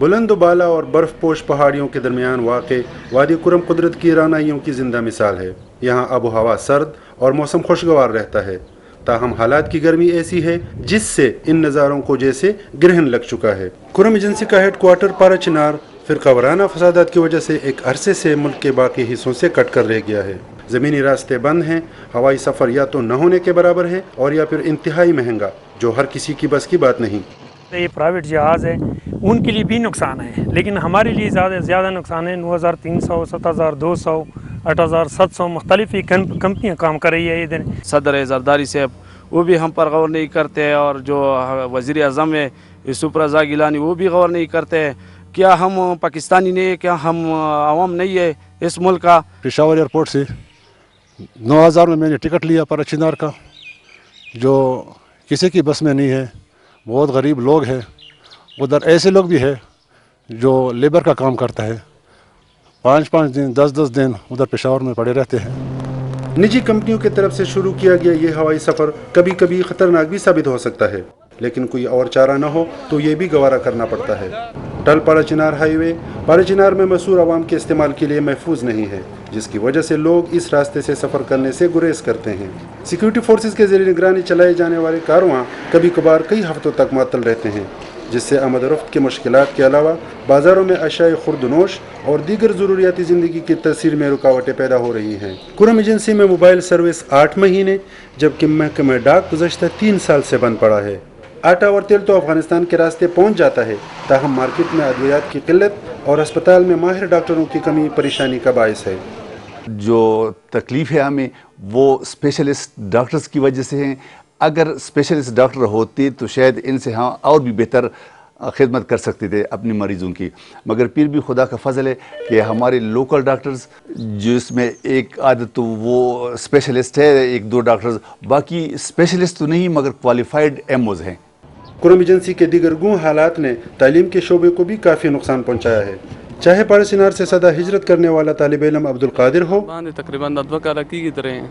بلند و بالا اور برف پوش پہاڑیوں کے درمیان واقع وادی کرم قدرت کی رعنائیوں کی زندہ مثال ہے۔ یہاں آب و ہوا سرد اور موسم خوشگوار رہتا ہے، تاہم حالات کی گرمی ایسی ہے جس سے ان نظاروں کو جیسے گرہن لگ چکا ہے۔ کرم ایجنسی کا ہیڈ کوارٹر پارا چنار فرقہ وارانہ فسادات کی وجہ سے ایک عرصے سے ملک کے باقی حصوں سے کٹ کر رہ گیا ہے۔ زمینی راستے بند ہیں، ہوائی سفر یا تو نہ ہونے کے برابر ہے اور یا پھر انتہائی مہنگا، جو ہر کسی کی بس کی بات نہیں۔ یہ پرائیویٹ جہاز ہے، ان کے لیے بھی نقصان ہے، لیکن ہمارے لیے زیادہ نقصان ہے۔ 9300، 7200، 8700 مختلف کمپنیاں کام کر رہی ہے ادھر۔ صدر زرداری صاحب وہ بھی ہم پر غور نہیں کرتے، اور جو وزیر اعظم ہے یوسف رضا گیلانی وہ بھی غور نہیں کرتے۔ کیا ہم پاکستانی نہیں، کیا ہم عوام نہیں ہے اس ملک کا؟ پشاور ایئرپورٹ سے 9000 میں نے ٹکٹ لیا پارا چنار کا، جو کسی کی بس میں نہیں ہے، بہت غریب لوگ ہیں۔ ادھر ایسے لوگ بھی ہیں جو لیبر کا کام کرتا ہے، 5 دن 10 دن ادھر پشاور میں پڑے رہتے ہیں۔ نجی کمپنیوں کی طرف سے شروع کیا گیا یہ ہوائی سفر کبھی کبھی خطرناک بھی ثابت ہو سکتا ہے، لیکن کوئی اور چارہ نہ ہو تو یہ بھی گوارا کرنا پڑتا ہے۔ ٹل پارا چنار ہائی وے پارا چنار میں مسور عوام کے استعمال کے لیے محفوظ نہیں ہے، جس کی وجہ سے لوگ اس راستے سے سفر کرنے سے گریز کرتے ہیں۔ سیکورٹی فورسز کے زیر نگرانی چلائے جانے والے کارواں کبھی کبھار کئی ہفتوں تک معطل رہتے ہیں، جس سے آمد و رفت کے مشکلات کے علاوہ بازاروں میں اشیاء خوردنوش اور دیگر ضروریاتی زندگی کی تاثیر میں رکاوٹیں پیدا ہو رہی ہیں۔ کرم ایجنسی میں موبائل سروس 8 مہینے جبکہ محکمہ ڈاک گزشتہ 3 سال سے بند پڑا ہے۔ آٹا اور تیل تو افغانستان کے راستے پہنچ جاتا ہے، تاہم مارکیٹ میں ادویات کی قلت اور ہسپتال میں ماہر ڈاکٹروں کی کمی پریشانی کا باعث ہے۔ جو تکلیف ہے ہمیں وہ اسپیشلسٹ ڈاکٹرز کی وجہ سے ہیں۔ اگر اسپیشلسٹ ڈاکٹر ہوتے تو شاید ان سے ہم اور بھی بہتر خدمت کر سکتے تھے اپنی مریضوں کی، مگر پھر بھی خدا کا فضل ہے کہ ہمارے لوکل ڈاکٹرز، جس میں ایک عادت تو وہ اسپیشلسٹ ہے، 1-2 ڈاکٹرز، باقی اسپیشلسٹ تو نہیں مگر کوالیفائڈ ایم اوز ہیں۔ کرم ایجنسی کے دیگر گوں حالات نے تعلیم کے شعبے کو بھی کافی نقصان پہنچایا ہے، چاہے پارا چنار سے سدا ہجرت کرنے والا طالب علم عبدالقادر ہو۔ تقریباً 2 کال کی طرح ہیں،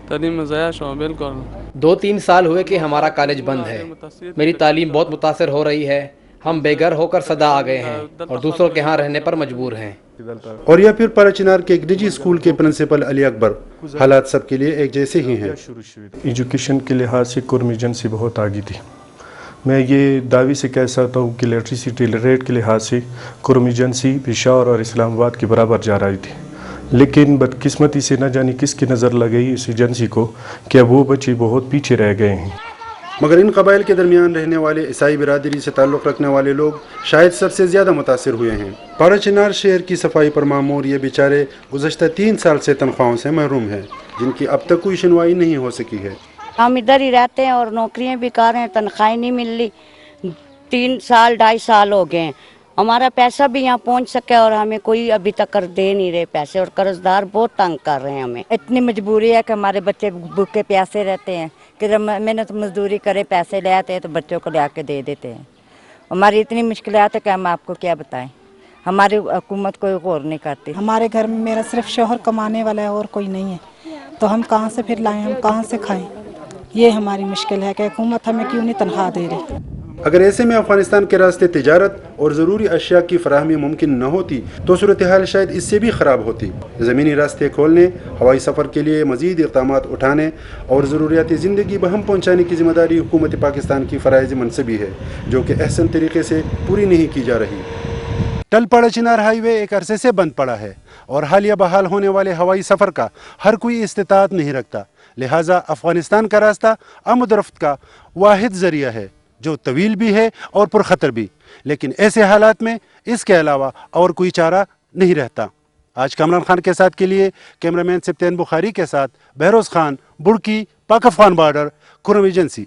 تعلیم میں ضائع شو بالکل۔ 2-3 سال ہوئے کہ ہمارا کالج بند ہے، میری تعلیم بہت متاثر ہو رہی ہے، ہم بے گھر ہو کر صدا آ گئے ہیں اور دوسروں کے ہاں رہنے پر مجبور ہیں۔ اور یا پھر پارا چنار کے ایک نجی اسکول کے پرنسپل علی اکبر، حالات سب کے لیے ایک جیسے ہی ہیں۔ ایجوکیشن کے لحاظ سے کرم ایجنسی بہت آگے تھی۔ میں یہ دعوی سے کہہ سکتا ہوں کہ لٹریسٹی ریٹ کے لحاظ سے کرم ایجنسی پشاور اور اسلام آباد کے برابر جا رہی تھی، لیکن بدقسمتی سے نہ جانے کس کی نظر لگ گئی اس ایجنسی کو کہ اب وہ بچے بہت پیچھے رہ گئے ہیں۔ مگر ان قبائل کے درمیان رہنے والے عیسائی برادری سے تعلق رکھنے والے لوگ شاید سب سے زیادہ متاثر ہوئے ہیں۔ پارا چنار شہر کی صفائی پر مامور یہ بیچارے گزشتہ 3 سال سے تنخواہوں سے محروم ہیں، جن کی اب تک کوئی سنوائی نہیں ہو سکی ہے۔ ہم ادھر ہی رہتے ہیں اور نوکریاں بیکار ہیں، تنخواہیں نہیں مل رہی، 3 سال 2.5 سال ہو گئے ہیں۔ ہمارا پیسہ بھی یہاں پہنچ سکے اور ہمیں کوئی ابھی تک دے نہیں رہے پیسے، اور قرض دار بہت تنگ کر رہے ہیں ہمیں۔ اتنی مجبوری ہے کہ ہمارے بچے بھوکے پیاسے رہتے ہیں، کہ جب محنت مزدوری کرے پیسے لے آتے ہیں تو بچوں کو لے کے دے دیتے ہیں۔ ہماری اتنی مشکلات ہے کہ ہم آپ کو کیا بتائیں، ہماری حکومت کوئی غور نہیں کرتی۔ ہمارے گھر میں میرا صرف شوہر کمانے والا ہے اور کوئی نہیں ہے، تو ہم کہاں سے پھر لائیں، ہم کہاں سے کھائیں؟ یہ ہماری مشکل ہے کہ حکومت ہمیں کیوں نہیں تنخواہ دے رہی۔ اگر ایسے میں افغانستان کے راستے تجارت اور ضروری اشیاء کی فراہمی ممکن نہ ہوتی تو صورتحال شاید اس سے بھی خراب ہوتی۔ زمینی راستے کھولنے، ہوائی سفر کے لیے مزید اقدامات اٹھانے اور ضروریات زندگی بہم پہنچانے کی ذمہ داری حکومت پاکستان کی فرائض منصبی ہے، جو کہ احسن طریقے سے پوری نہیں کی جا رہی۔ ٹل پارا چنار ہائی وے ایک عرصے سے بند پڑا ہے اور حالیہ بحال ہونے والے ہوائی سفر کا ہر کوئی استطاعت نہیں رکھتا، لہٰذا افغانستان کا راستہ آمد و رفت کا واحد ذریعہ ہے، جو طویل بھی ہے اور پرخطر بھی، لیکن ایسے حالات میں اس کے علاوہ اور کوئی چارہ نہیں رہتا۔ آج کامران خان کے ساتھ کے لیے کیمرہ مین سبتین بخاری کے ساتھ بہروز خان، بڑکی، پاک افغان بارڈر، کرم ایجنسی۔